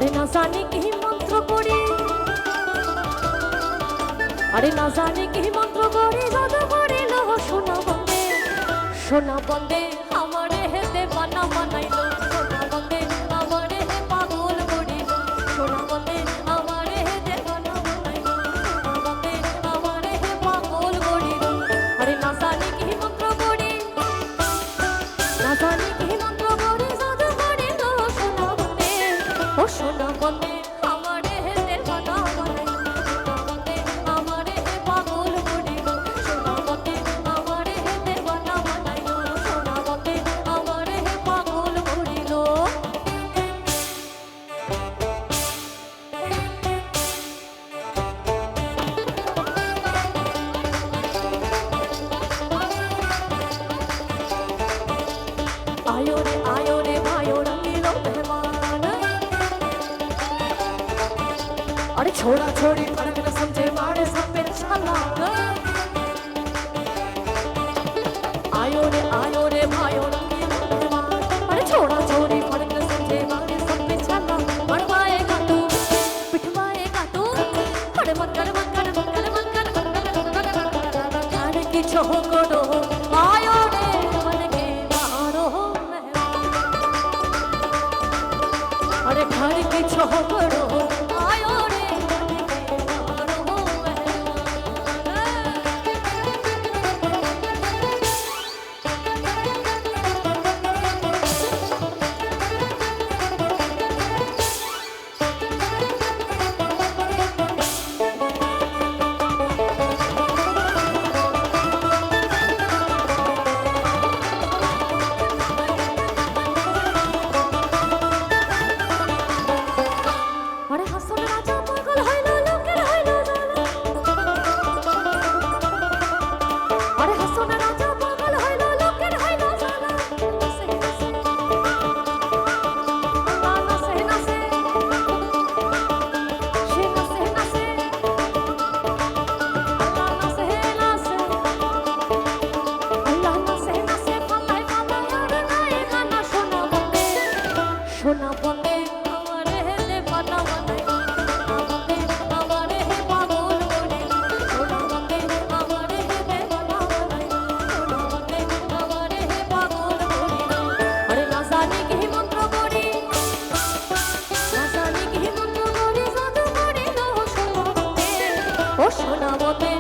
আরে না জানি কি মন্ত্র করি, আরে না জানি কি মন্ত্র করি, জাদু করিল সোনা বন্দে, সোনা বন্দে আমারে হেতে বানা বানাইলো, সোনা বন্দে আমারে হে পাগল করিল, সোনা বন্দে আমারে হেতে বানা বানাইলো, সোনা বন্দে আমারে হে পাগল করিল। আরে না জানি কি মন্ত্র করি, না জানি কি মন্ত্র করি, জাদু করিল সোনা বন্দে, ও সোনা বন্দে আমারে হেতে বানা বানাইলো, সোনা বন্দে আমারে হে পাগল করিল, সোনা বন্দে আমারে হেতে বানা বানাইলো, সোনা বন্দে আমারে হে পাগল করিল। आयो रे भाइयो रंगीलो मेहमान, अरे छोड़ा छोड़ी फर्क न समझे मारे सब पे छलांग। आयो रे भाइयो रंगीलो मेहमान, अरे छोड़ा छोड़ी फर्क न समझे मारे सब पे छलांग। मरवाएगा तू पिटवाएगा तू, अरे मत कर मत कर मत कर मत कर जाने की छोकरो। आयो रे मन के मारो अरे घर की छोकरो, आयो रे मन के मारो अरे हासन राजा पागल हইলো লোকের হইলো জানা, अरे हासन राजा पागल हইলো লোকের হইলো জানা। নাচে নাচে আল্লাহ নাচে নাচে, সে নাচে নাচে আল্লাহ নাচে নাচে, আল্লাহ নাচে নাচে পাল্লাই পাল্লাই আর নাই গানা। সোনা বন্দে সোনা বন্দে আমারে হেতে বানা বানাইলো, সোনা বন্দে আমারে হে পাগল করিল, সোনা বন্দে আমারে হেতে বানা বানাইলো, সোনা বন্দে আমারে হে পাগল করিল। আরে না জানি কি মন্ত্র করি, না জানি কি মন্ত্র করি, জাদু করিল সোনা বন্দে, ও সোনা বন্দে